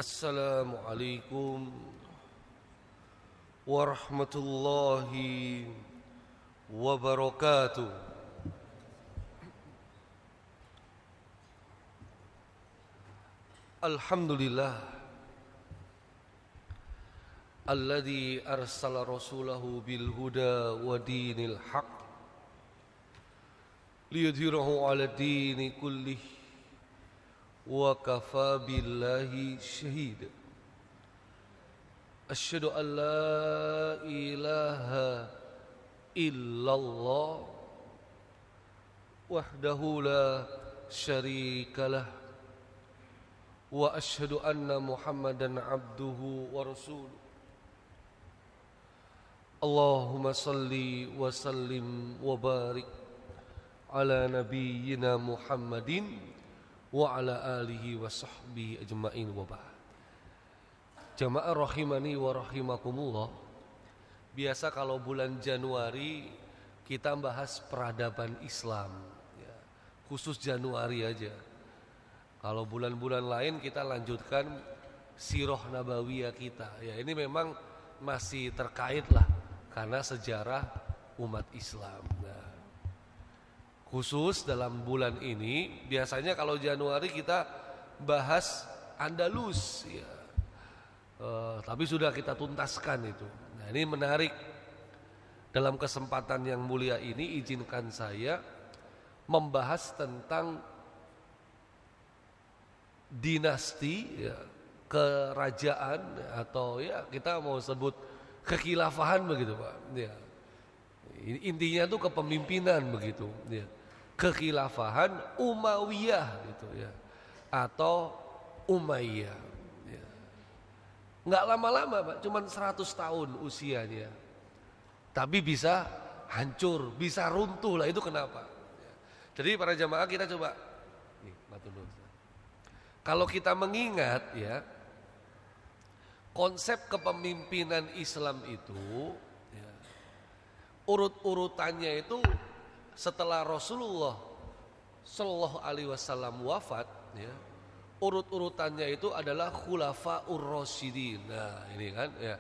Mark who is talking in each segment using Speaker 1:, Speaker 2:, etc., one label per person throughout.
Speaker 1: Assalamualaikum warahmatullahi wabarakatuh. Alhamdulillah alladzi arsala rasulahu bil huda wa dinil haq liyudhhirahu 'ala dini kullih wa kafa billahi syahida. Asyhadu an la ilaha illallah wahdahu la syarikalah wa asyhadu anna Muhammadan abduhu wa rasuluh. Allahumma salli wa sallim wa barik ala nabiyyina Muhammadin wa ala alihi wa sahbihi ajma'in wa ba'd. Jamaah rahimani wa rahimakumullah. Biasa kalau bulan Januari kita bahas peradaban Islam ya, khusus Januari aja. Kalau bulan-bulan lain kita lanjutkan sirah nabawiyah kita. Ya, ini memang masih terkait lah karena sejarah umat Islam. Nah, khusus dalam bulan ini biasanya kalau Januari kita bahas Andalus ya. Tapi sudah kita tuntaskan itu. Nah, ini menarik. Dalam kesempatan yang mulia ini izinkan saya membahas tentang dinasti ya, kerajaan atau ya kita mau sebut kekhilafahan begitu Pak ya. Intinya tuh kepemimpinan begitu ya. Kekhilafahan Umayyah gitu ya, atau Umayyah ya. Nggak lama-lama Pak, cuman 100 tahun usianya, tapi bisa hancur, bisa runtuh lah. Itu kenapa ya. Jadi para jamaah kita coba nih, kalau kita mengingat ya, konsep kepemimpinan Islam itu ya, urut-urutannya itu setelah Rasulullah Shallallahu Alaihi Wasallam wafat ya, urut-urutannya itu adalah Khulafaur Rasyidin. Nah ini kan ya,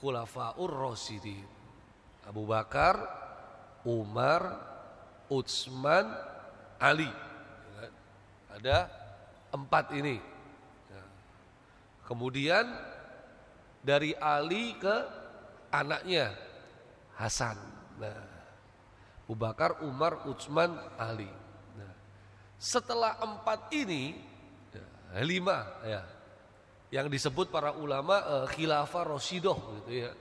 Speaker 1: Khulafaur Rasyidin, Abu Bakar, Umar, Utsman, Ali ya, ada 4 ini ya. Kemudian dari Ali ke anaknya Hasan. Nah, Abu Bakar, Umar, Utsman, Ali. Nah, setelah 4 ini, 5 ya, yang disebut para ulama khilafah Rasyidah gitu ya.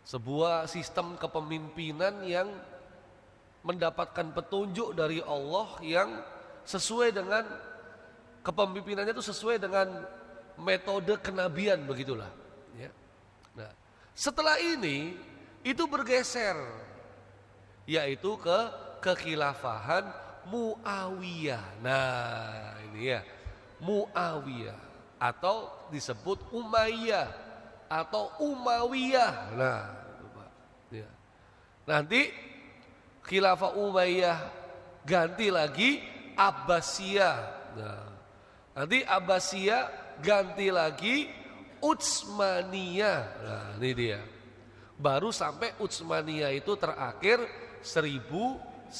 Speaker 1: Sebuah sistem kepemimpinan yang mendapatkan petunjuk dari Allah yang sesuai dengan kepemimpinannya itu sesuai dengan metode kenabian begitulah ya. Nah, setelah ini itu bergeser yaitu ke kekhilafahan Muawiyah. Nah, ini ya, Muawiyah atau disebut Umayyah atau Umayyah. Nah, itu Pak. Ya. Nanti khilafah Umayyah ganti lagi Abbasiyah. Nah, nanti Abbasiyah ganti lagi Utsmaniyah. Nah, ini dia. Baru sampai Utsmaniyah itu terakhir 1924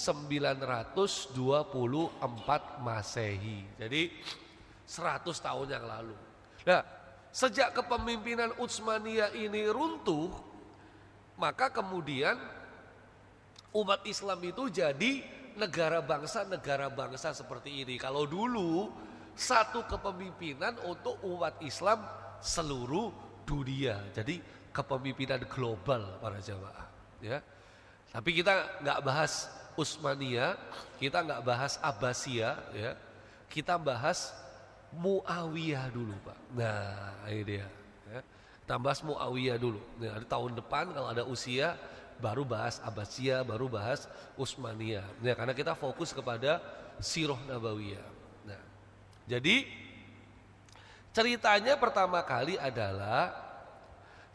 Speaker 1: Masehi. Jadi 100 tahun yang lalu. Nah, sejak kepemimpinan Utsmaniyah ini runtuh, maka kemudian umat Islam itu jadi negara bangsa seperti ini. Kalau dulu satu kepemimpinan untuk umat Islam seluruh dunia. Jadi kepemimpinan global para jamaah ya. Tapi kita nggak bahas Utsmaniyah, kita nggak bahas Abbasiyah ya. Kita bahas Muawiyah dulu Pak. Nah ini dia ya. Kita bahas Muawiyah dulu. Nah, di tahun depan kalau ada usia baru bahas Abbasiyah, baru bahas Utsmaniyah. Nah, karena kita fokus kepada sirah nabawiyah. Nah, jadi ceritanya pertama kali adalah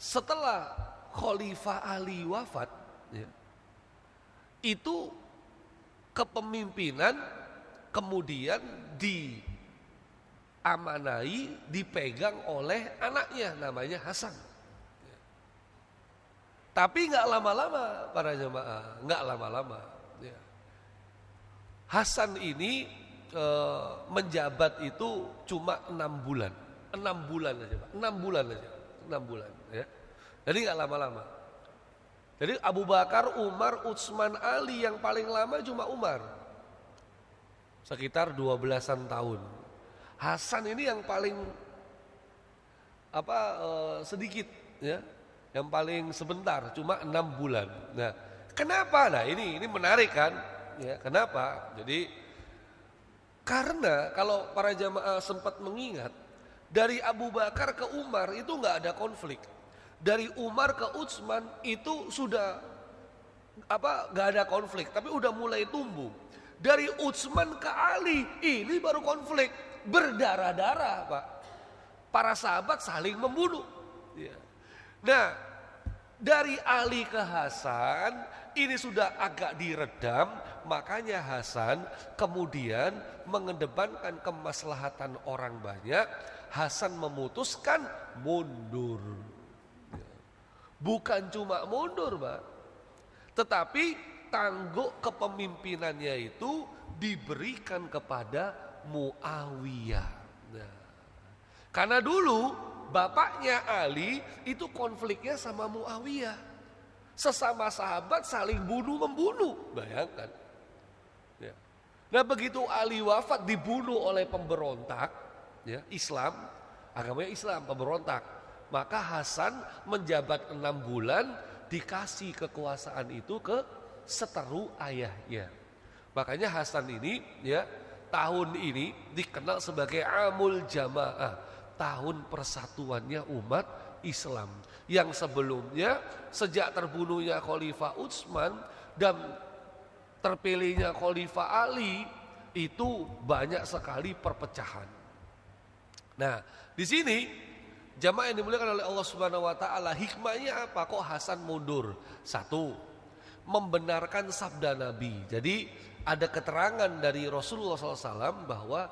Speaker 1: setelah Khalifah Ali wafat ya, itu kepemimpinan kemudian diamanai, dipegang oleh anaknya namanya Hasan. Tapi nggak lama-lama para jemaah, nggak lama-lama. Ya. Hasan ini menjabat itu cuma 6 bulan, 6 bulan aja, Pak. 6 bulan aja, 6 bulan. Ya. Jadi nggak lama-lama. Jadi Abu Bakar, Umar, Utsman, Ali yang paling lama cuma Umar, sekitar 12-an tahun. Hasan ini yang paling sedikit, ya. Yang paling sebentar, cuma 6 bulan. Nah, kenapa? Nah, ini menarik kan? Ya, kenapa? Jadi karena kalau para jamaah sempat mengingat, dari Abu Bakar ke Umar itu nggak ada konflik. Dari Umar ke Utsman itu sudah nggak ada konflik, tapi udah mulai tumbuh. Dari Utsman ke Ali ini baru konflik, berdarah-darah, Pak. Para sahabat saling membunuh. Ya. Nah, dari Ali ke Hasan ini sudah agak diredam, makanya Hasan kemudian mengedepankan kemaslahatan orang banyak. Hasan memutuskan mundur. Bukan cuma mundur, Pak, tetapi tangguk kepemimpinannya itu diberikan kepada Muawiyah. Nah, karena dulu bapaknya Ali itu konfliknya sama Muawiyah. Sesama sahabat saling bunuh-membunuh, bayangkan. Ya. Nah, begitu Ali wafat dibunuh oleh pemberontak, ya, Islam, agamanya Islam, pemberontak. Maka Hasan menjabat 6 bulan, dikasih kekuasaan itu ke seteru ayahnya. Makanya Hasan ini, ya, tahun ini dikenal sebagai Amul Jamaah, tahun persatuannya umat Islam. Yang sebelumnya sejak terbunuhnya Khalifah Utsman dan terpilihnya Khalifah Ali itu banyak sekali perpecahan. Nah, di sini jamaah yang dimuliakan oleh Allah Subhanahu wa taala, hikmahnya apa kok Hasan mundur? Satu, membenarkan sabda Nabi. Jadi ada keterangan dari Rasulullah SAW bahwa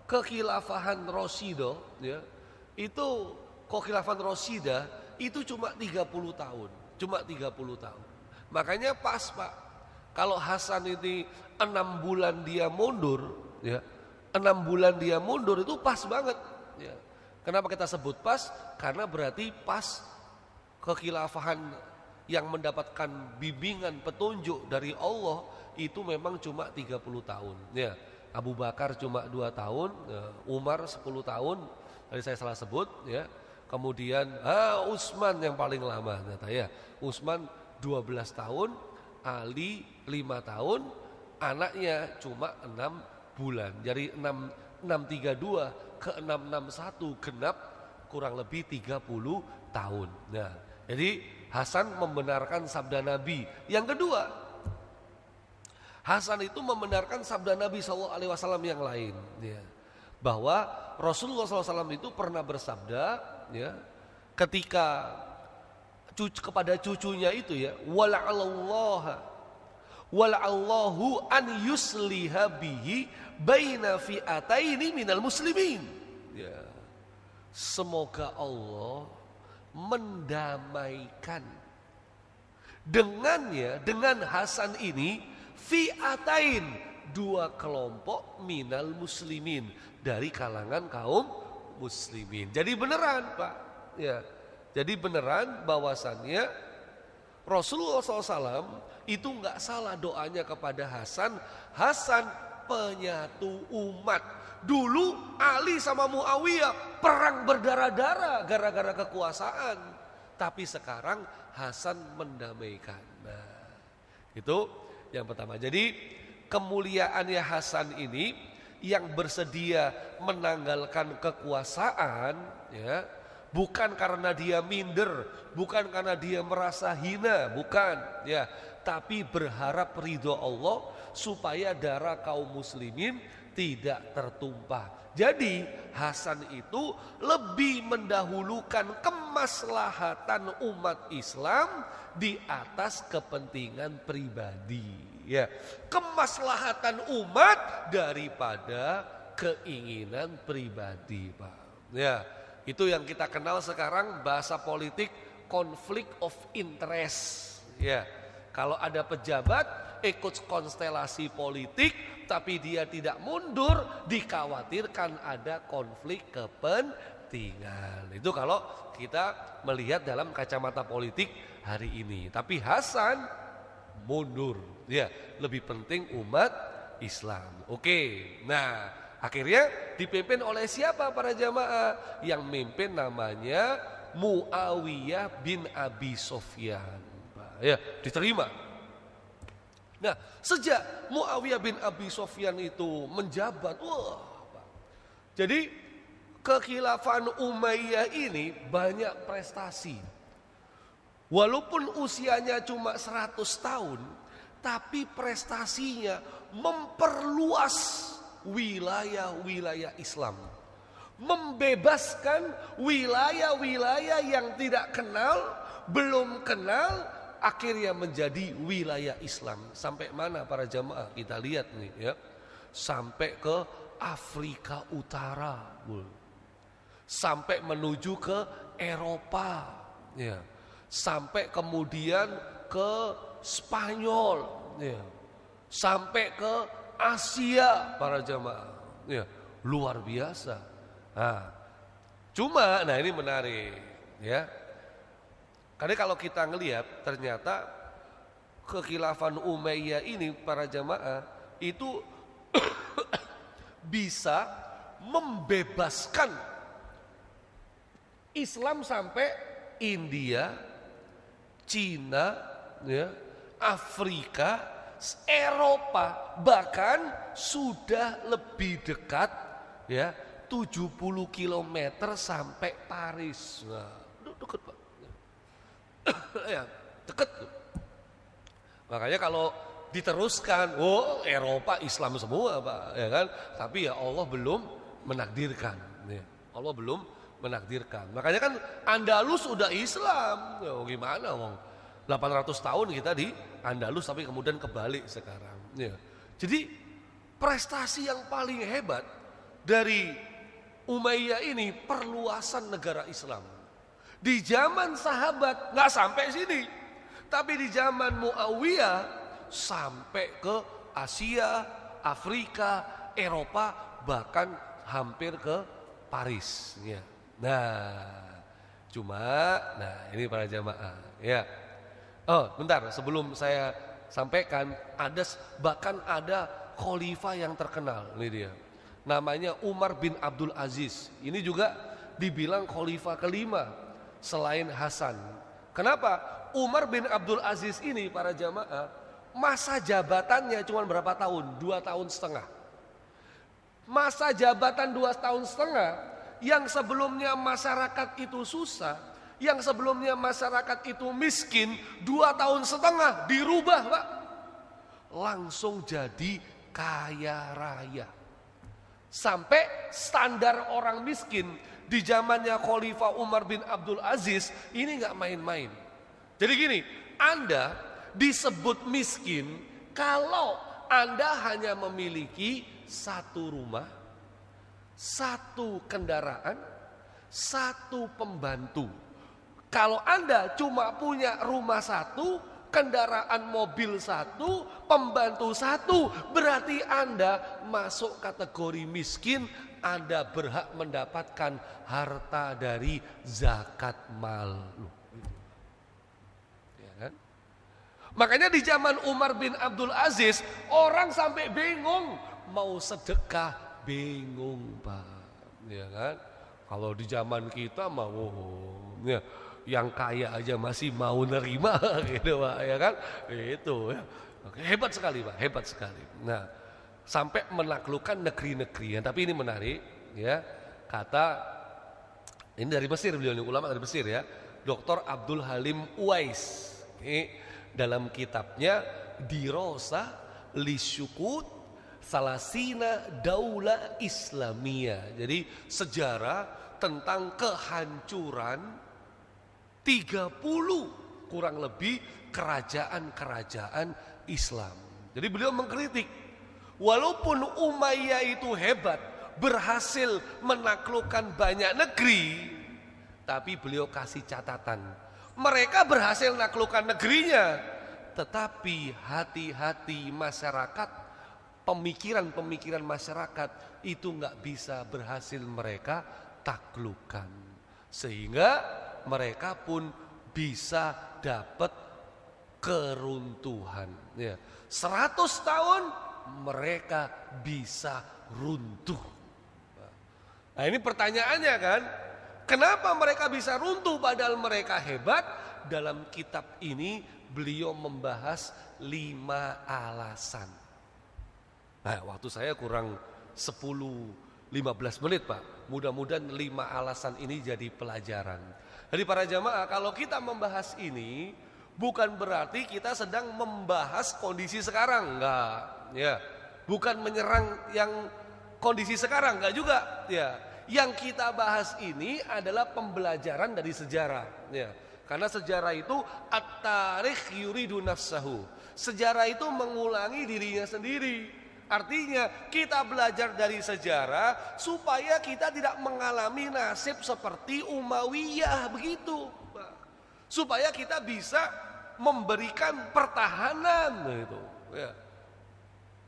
Speaker 1: kekhilafahan Rasidah, ya, itu kekhilafahan Rasidah itu cuma 30 tahun, cuma 30 tahun. Makanya pas, Pak, kalau Hasan ini 6 bulan dia mundur, ya, 6 bulan dia mundur itu pas banget, ya. Kenapa kita sebut pas? Karena berarti pas kekhilafahan yang mendapatkan bimbingan petunjuk dari Allah itu memang cuma 30 tahun. Ya, Abu Bakar cuma 2 tahun, Umar 10 tahun, tadi saya salah sebut, ya. Kemudian Utsman yang paling lama, ternyata, ya. Utsman 12 tahun, Ali 5 tahun, anaknya cuma 6 bulan. Jadi 632 ke 661 genap kurang lebih 30 tahun. Nah, jadi Hasan membenarkan sabda Nabi. Yang kedua, Hasan itu membenarkan sabda Nabi SAW yang lain, ya, bahwa Rasulullah SAW itu pernah bersabda, ya, ketika kepada cucunya itu, ya, wala'allahu an yusliha bihi baina fi'ataini minal muslimin. Ya. Semoga Allah mendamaikan dengannya, dengan Hasan ini, fi'atain, 2 kelompok minal muslimin, dari kalangan kaum muslimin. Jadi beneran, Pak, ya. Jadi beneran bahwasannya Rasulullah SAW itu nggak salah doanya kepada Hasan. Hasan penyatu umat. Dulu Ali sama Muawiyah perang berdarah-darah gara-gara kekuasaan, tapi sekarang Hasan mendamaikan. Nah, itu yang pertama. Jadi kemuliaannya Hasan ini yang bersedia menanggalkan kekuasaan, ya, bukan karena dia minder, bukan karena dia merasa hina, bukan, ya, tapi berharap ridho Allah supaya darah kaum muslimin tidak tertumpah. Jadi Hasan itu lebih mendahulukan kemaslahatan umat Islam di atas kepentingan pribadi, ya. Kemaslahatan umat daripada keinginan pribadi, Pak. Ya, itu yang kita kenal sekarang bahasa politik konflik of interest. Ya, kalau ada pejabat ikut konstelasi politik tapi dia tidak mundur, dikhawatirkan ada konflik kepentingan. Itu kalau kita melihat dalam kacamata politik hari ini. Tapi Hasan mundur. Ya, lebih penting umat Islam. Oke. Nah, akhirnya dipimpin oleh siapa para jamaah? Yang mimpin namanya Muawiyah bin Abi Sufyan. Ya, diterima. Nah, sejak Muawiyah bin Abi Sufyan itu menjabat, jadi kekhilafan Umayyah ini banyak prestasi. Walaupun usianya cuma 100 tahun, tapi prestasinya memperluas wilayah-wilayah Islam. Membebaskan wilayah-wilayah yang tidak kenal, belum kenal, akhirnya menjadi wilayah Islam. Sampai mana para jamaah? Kita lihat nih ya. Sampai ke Afrika Utara. Sampai menuju ke Eropa. Ya. Sampai kemudian ke Spanyol. Ya. Sampai ke Asia para jamaah. Ya. Luar biasa. Nah, cuma, nah ini menarik ya. Karena kalau kita ngelihat ternyata kekhilafan Umayyah ini para jamaah itu bisa membebaskan Islam sampai India, Cina, ya, Afrika, Eropa, bahkan sudah lebih dekat ya 70 km sampai Paris. Nah, dekat Pak. Ya, dekat. Makanya kalau diteruskan, Eropa Islam semua Pak, ya kan? Tapi ya Allah belum menakdirkan. Ya, Allah belum menakdirkan. Makanya kan Andalus udah Islam. Ya, gimana Wong? 800 tahun kita di Andalus tapi kemudian kebalik sekarang. Ya. Jadi prestasi yang paling hebat dari Umayyah ini perluasan negara Islam. Di zaman sahabat nggak sampai sini, tapi di zaman Muawiyah sampai ke Asia, Afrika, Eropa, bahkan hampir ke Paris. Ya. Nah ini para jamaah. Ya. Oh, bentar, sebelum saya sampaikan, bahkan ada khalifah yang terkenal, ini dia. Namanya Umar bin Abdul Aziz. Ini juga dibilang khalifah kelima selain Hasan. Kenapa? Umar bin Abdul Aziz ini para jamaah masa jabatannya cuma berapa tahun? 2 tahun setengah. Masa jabatan 2 tahun setengah yang sebelumnya masyarakat itu susah, yang sebelumnya masyarakat itu miskin, 2 tahun setengah dirubah Pak. Langsung jadi kaya raya. Sampai standar orang miskin di zamannya Khalifah Umar bin Abdul Aziz ini gak main-main. Jadi gini, Anda disebut miskin kalau Anda hanya memiliki 1 rumah, 1 kendaraan, 1 pembantu. Kalau Anda cuma punya rumah 1, kendaraan mobil 1, pembantu 1, berarti Anda masuk kategori miskin. Anda berhak mendapatkan harta dari zakat mal. Ya kan? Makanya di zaman Umar bin Abdul Aziz, orang sampai bingung mau sedekah, bingung Pak. Ya kan? Kalau di zaman kita mau ya, yang kaya aja masih mau nerima gitu Pak, ya kan? Itu ya. Hebat sekali Pak, hebat sekali. Nah, sampai menaklukkan negeri-negeri. Tapi ini menarik ya. Kata ini dari Mesir, beliau ini ulama dari Mesir ya. Dr. Abdul Halim Uwais. Ini dalam kitabnya Dirasa Lisyukut Salasina Daula Islamiyah. Jadi sejarah tentang kehancuran 30 kurang lebih kerajaan-kerajaan Islam. Jadi beliau mengkritik, walaupun Umayyah itu hebat, berhasil menaklukkan banyak negeri, tapi beliau kasih catatan. Mereka berhasil menaklukkan negerinya, tetapi hati-hati masyarakat, pemikiran-pemikiran masyarakat itu nggak bisa berhasil mereka taklukkan. Sehingga mereka pun bisa dapat keruntuhan. 100 tahun mereka bisa runtuh. Nah ini pertanyaannya kan, kenapa mereka bisa runtuh padahal mereka hebat? Dalam kitab ini beliau membahas 5 alasan. Nah waktu saya kurang 10-15 menit Pak. Mudah-mudahan 5 alasan ini jadi pelajaran. Jadi para jamaah, kalau kita membahas ini bukan berarti kita sedang membahas kondisi sekarang, enggak. Ya, bukan menyerang yang kondisi sekarang, enggak juga. Ya, yang kita bahas ini adalah pembelajaran dari sejarah. Ya, karena sejarah itu at-tarikh yuridu nafsahu. Sejarah itu mengulangi dirinya sendiri. Artinya kita belajar dari sejarah supaya kita tidak mengalami nasib seperti Umayyah begitu. Supaya kita bisa memberikan pertahanan gitu, ya.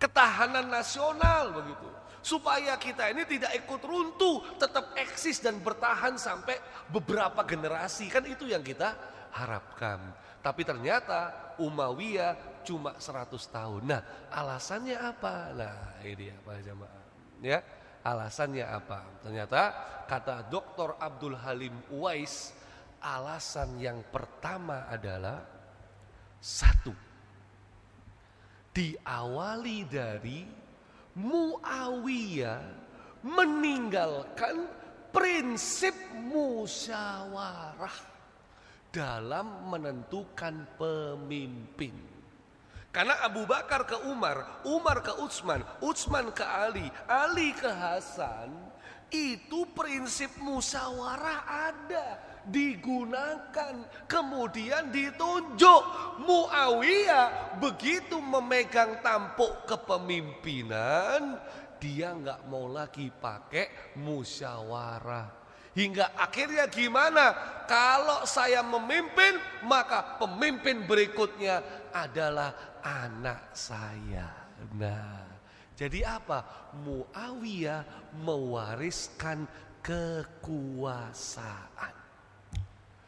Speaker 1: Ketahanan nasional begitu. Supaya kita ini tidak ikut runtuh, tetap eksis dan bertahan sampai beberapa generasi. Kan itu yang kita harapkan. Tapi ternyata Umayyah cuma 100 tahun. Nah, alasannya apa? Nah, ini dia Pak jamaah. Ya, alasannya apa? Ternyata kata Dr. Abdul Halim Uwais, alasan yang pertama adalah 1. Diawali dari Muawiyah meninggalkan prinsip musyawarah dalam menentukan pemimpin. Karena Abu Bakar ke Umar, Umar ke Utsman, Utsman ke Ali, Ali ke Hasan, itu prinsip musyawarah ada, digunakan, kemudian ditunjuk. Muawiyah begitu memegang tampuk kepemimpinan, dia nggak mau lagi pakai musyawarah. Hingga akhirnya gimana? Kalau saya memimpin, maka pemimpin berikutnya adalah anak saya. Nah, jadi apa? Muawiyah mewariskan kekuasaan.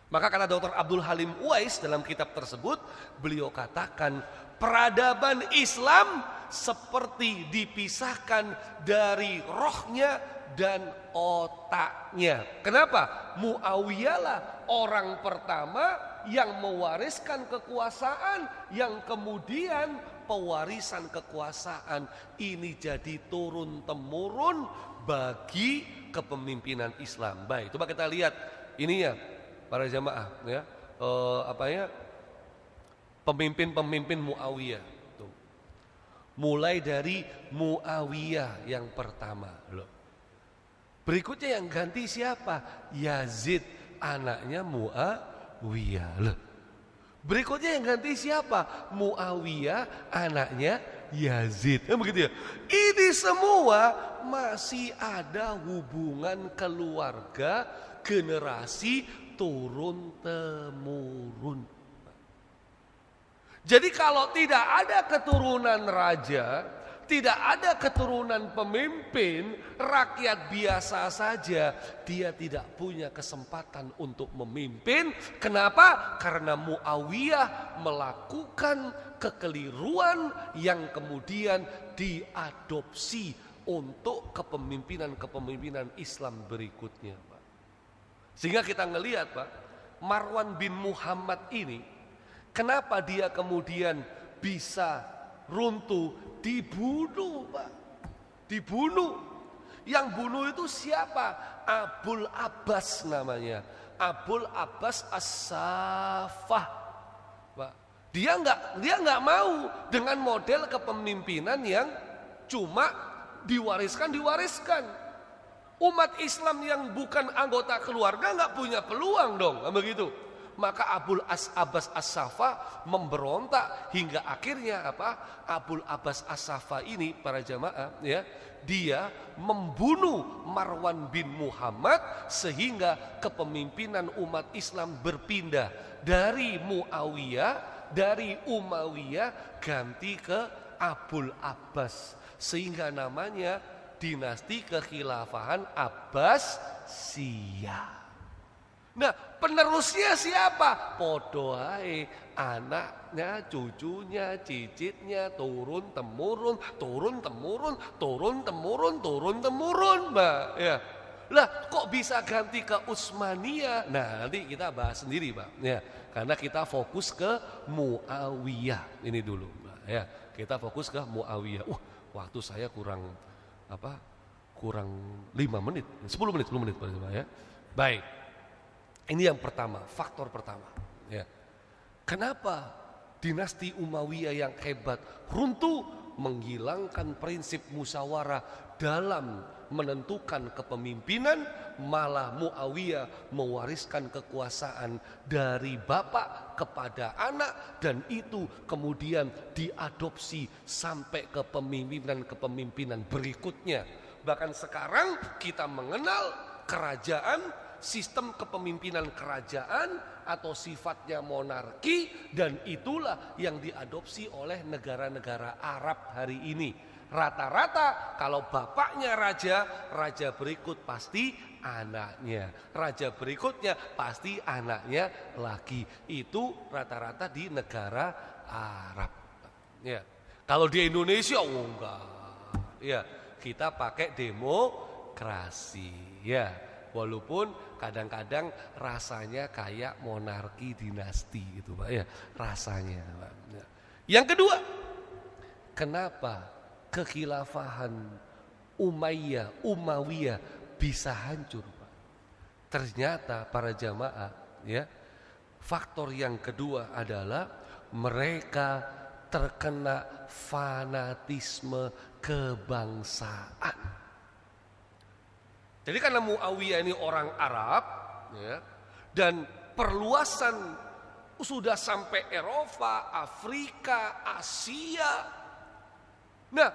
Speaker 1: Maka kata Dr. Abdul Halim Uwais dalam kitab tersebut, beliau katakan peradaban Islam seperti dipisahkan dari rohnya dan otaknya. Kenapa? Muawiyah lah orang pertama yang mewariskan kekuasaan, yang kemudian pewarisan kekuasaan ini jadi turun-temurun bagi kepemimpinan Islam. Baik, coba kita lihat ininya para jamaah ya. Pemimpin-pemimpin Muawiyah. Tuh. Mulai dari Muawiyah yang pertama loh. Berikutnya yang ganti siapa? Yazid, anaknya Muawiyah. Loh. Berikutnya yang ganti siapa? Muawiyah, anaknya Yazid. Begitu ya. Ini semua masih ada hubungan keluarga, generasi turun-temurun. Jadi kalau tidak ada keturunan raja, tidak ada keturunan pemimpin, rakyat biasa saja, dia tidak punya kesempatan untuk memimpin. Kenapa? Karena Muawiyah melakukan kekeliruan yang kemudian diadopsi untuk kepemimpinan Islam berikutnya, Pak. Sehingga kita ngelihat, Pak, Marwan bin Muhammad ini, kenapa dia kemudian bisa runtuh? Dibunuh, Pak. Dibunuh. Yang bunuh itu siapa? Abul Abbas namanya. Abul Abbas As-Saffah. Pak. Dia nggak mau dengan model kepemimpinan yang cuma diwariskan. Umat Islam yang bukan anggota keluarga nggak punya peluang dong, begitu. Maka Abul Abbas As-Saffah memberontak hingga akhirnya apa? Abul Abbas As-Saffah ini para jamaah ya, dia membunuh Marwan bin Muhammad sehingga kepemimpinan umat Islam berpindah dari Umayyah ganti ke Abul Abbas, sehingga namanya dinasti kekhilafahan Abbasiyah. Nah, penerusnya siapa? Podo ae, anaknya, cucunya, cicitnya, turun temurun, Mbak. Ya. Lah, kok bisa ganti ke Utsmaniyah? Nah, nanti kita bahas sendiri, Pak. Ya, karena kita fokus ke Muawiyah ini dulu, Mbak. Ya, kita fokus ke Muawiyah. Waktu saya kurang 5 menit, 10 menit Pak ya. Baik. Ini yang pertama, faktor pertama. Ya. Kenapa dinasti Umayyah yang hebat runtuh? Menghilangkan prinsip musyawarah dalam menentukan kepemimpinan, malah Muawiyah mewariskan kekuasaan dari bapak kepada anak, dan itu kemudian diadopsi sampai ke kepemimpinan berikutnya. Bahkan sekarang kita mengenal kerajaan, sistem kepemimpinan kerajaan atau sifatnya monarki, dan itulah yang diadopsi oleh negara-negara Arab hari ini. Rata-rata kalau bapaknya raja berikut pasti anaknya, raja berikutnya pasti anaknya lagi. Itu rata-rata di negara Arab. Ya. Kalau di Indonesia enggak. Ya, kita pakai demokrasi. Ya. Walaupun kadang-kadang rasanya kayak monarki dinasti gitu Pak ya, rasanya Pak. Yang kedua, kenapa kekhilafahan Umayyah bisa hancur Pak? Ternyata para jamaah ya, faktor yang kedua adalah mereka terkena fanatisme kebangsaan. Jadi karena Muawiyah ini orang Arab ya, dan perluasan sudah sampai Eropa, Afrika, Asia. Nah,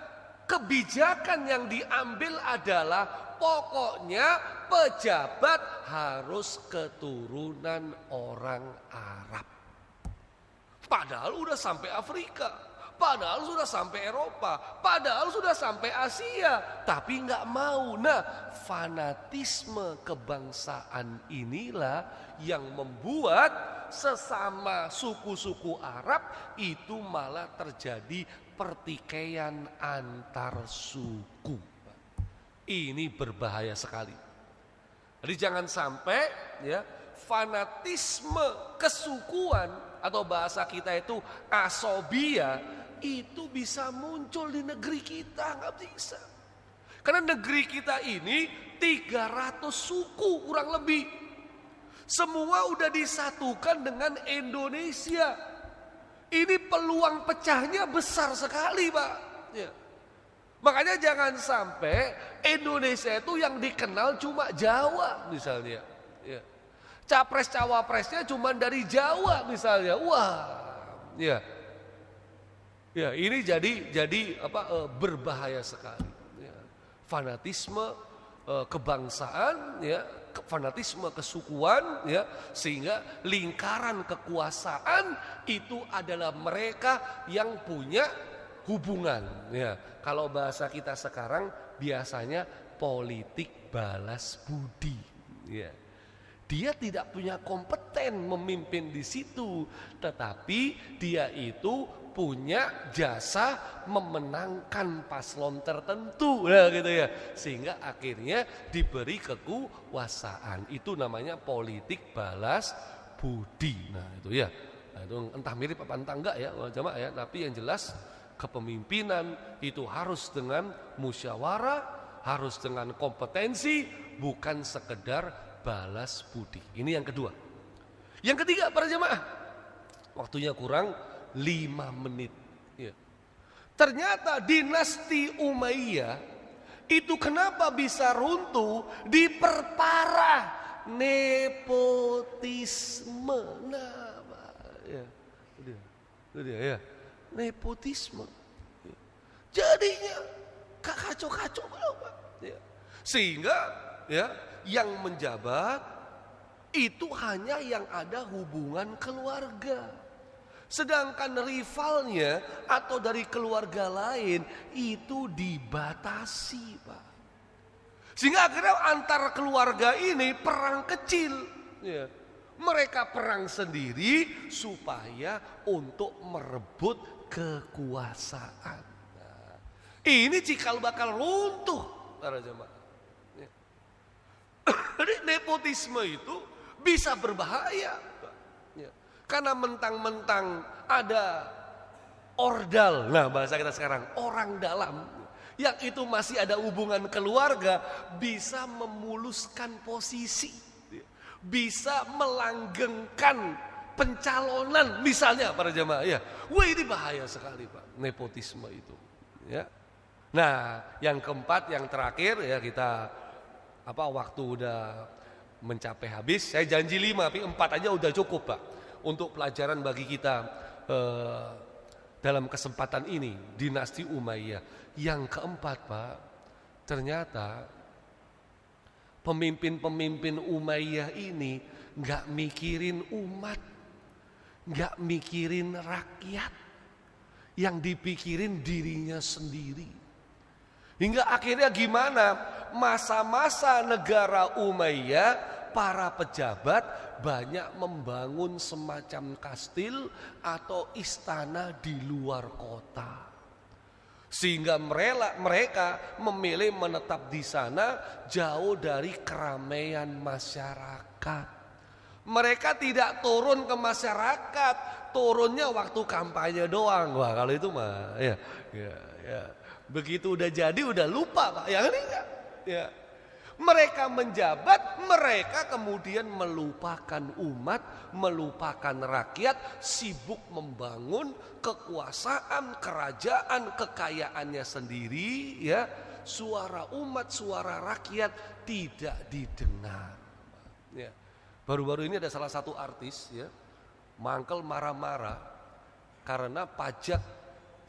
Speaker 1: kebijakan yang diambil adalah pokoknya pejabat harus keturunan orang Arab. Padahal udah sampai Afrika, padahal sudah sampai Eropa, padahal sudah sampai Asia, tapi nggak mau. Nah, fanatisme kebangsaan inilah yang membuat sesama suku-suku Arab itu malah terjadi pertikaian antar suku. Ini berbahaya sekali. Jadi jangan sampai ya fanatisme kesukuan atau bahasa kita itu asobia itu bisa muncul di negeri kita, nggak bisa. Karena negeri kita ini 300 suku kurang lebih. Semua udah disatukan dengan Indonesia. Ini peluang pecahnya besar sekali Pak. Ya. Makanya jangan sampai Indonesia itu yang dikenal cuma Jawa misalnya. Ya. Capres-cawapresnya cuma dari Jawa misalnya. Wah, ya. Ya, ini jadi berbahaya sekali. Ya. Fanatisme kebangsaan, ya, fanatisme kesukuan, ya, sehingga lingkaran kekuasaan itu adalah mereka yang punya hubungan. Ya. Kalau bahasa kita sekarang biasanya politik balas budi. Ya. Dia tidak punya kompeten memimpin di situ, tetapi dia itu punya jasa memenangkan paslon tertentu, nah gitu ya, sehingga akhirnya diberi kekuasaan. Itu namanya politik balas budi. Nah itu ya, nah, itu entah mirip apa entah enggak ya jamaah ya, tapi yang jelas kepemimpinan itu harus dengan musyawarah, harus dengan kompetensi, bukan sekedar balas budi. Ini yang kedua. Yang ketiga para jamaah, waktunya kurang 5 menit. Ya. Ternyata dinasti Umayyah itu kenapa bisa runtuh? Diperparah nepotisme. Nah, ya, itu dia ya, nepotisme. Jadinya kacau-kacau Pak. Ya. Sehingga ya yang menjabat itu hanya yang ada hubungan keluarga. Sedangkan rivalnya atau dari keluarga lain itu dibatasi Pak. Sehingga akhirnya antar keluarga ini perang kecil. Ya. Mereka perang sendiri supaya untuk merebut kekuasaan. Nah, ini cikal bakal runtuh para jemaah. Ya. Jadi nepotisme itu bisa berbahaya. Ya. Karena mentang-mentang ada ordal, nah bahasa kita sekarang orang dalam, yang itu masih ada hubungan keluarga, bisa memuluskan posisi, bisa melanggengkan pencalonan misalnya para jemaah. Ya, wah ini bahaya sekali Pak, nepotisme itu. Ya. Nah, yang keempat, yang terakhir ya kita waktu udah mencapai habis. Saya janji 5, tapi 4 aja udah cukup Pak untuk pelajaran bagi kita dalam kesempatan ini, dinasti Umayyah. Yang keempat Pak, ternyata pemimpin-pemimpin Umayyah ini gak mikirin umat, gak mikirin rakyat, yang dipikirin dirinya sendiri. Hingga akhirnya gimana? Masa-masa negara Umayyah, para pejabat banyak membangun semacam kastil atau istana di luar kota. Sehingga mereka memilih menetap di sana jauh dari keramaian masyarakat. Mereka tidak turun ke masyarakat, turunnya waktu kampanye doang. Wah, kalau itu mah ya. Begitu udah jadi udah lupa Pak. Yang ini enggak. Ya. Mereka menjabat, mereka kemudian melupakan umat, melupakan rakyat, sibuk membangun kekuasaan, kerajaan, kekayaannya sendiri, ya. Suara umat, suara rakyat tidak didengar. Ya. Baru-baru ini ada salah satu artis, ya, mangkel marah-marah karena pajak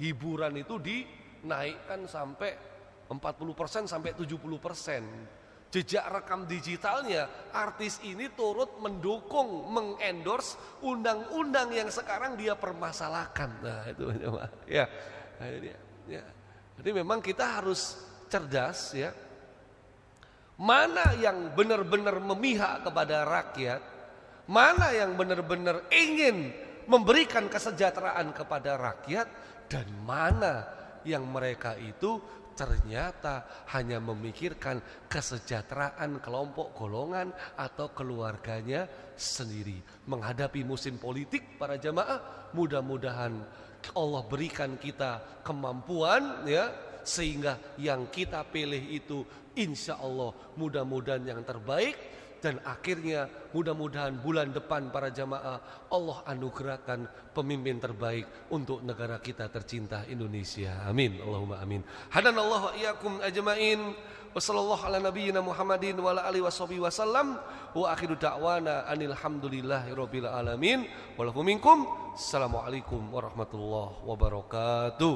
Speaker 1: hiburan itu dinaikkan sampai 40% sampai 70%. Jejak rekam digitalnya, artis ini turut mendukung, mengendorse undang-undang yang sekarang dia permasalahkan. Nah itu ya. Ya. Jadi memang kita harus cerdas ya. Mana yang benar-benar memihak kepada rakyat, mana yang benar-benar ingin memberikan kesejahteraan kepada rakyat, dan mana yang mereka itu ternyata hanya memikirkan kesejahteraan kelompok golongan atau keluarganya sendiri. Menghadapi musim politik para jamaah, mudah-mudahan Allah berikan kita kemampuan ya, sehingga yang kita pilih itu insya Allah mudah-mudahan yang terbaik. Dan akhirnya mudah-mudahan bulan depan para jamaah Allah anugerahkan pemimpin terbaik untuk negara kita tercinta Indonesia. Amin. Allahumma amin. Hadanallahu wa iyyakum ajmain. Wassallallahu ala nabiyyina Muhammadin wa ala alihi wasallam. Wa akhiru da'wana anil hamdulillahirabbil alamin. Wa lakum minkum. Assalamualaikum warahmatullahi wabarakatuh.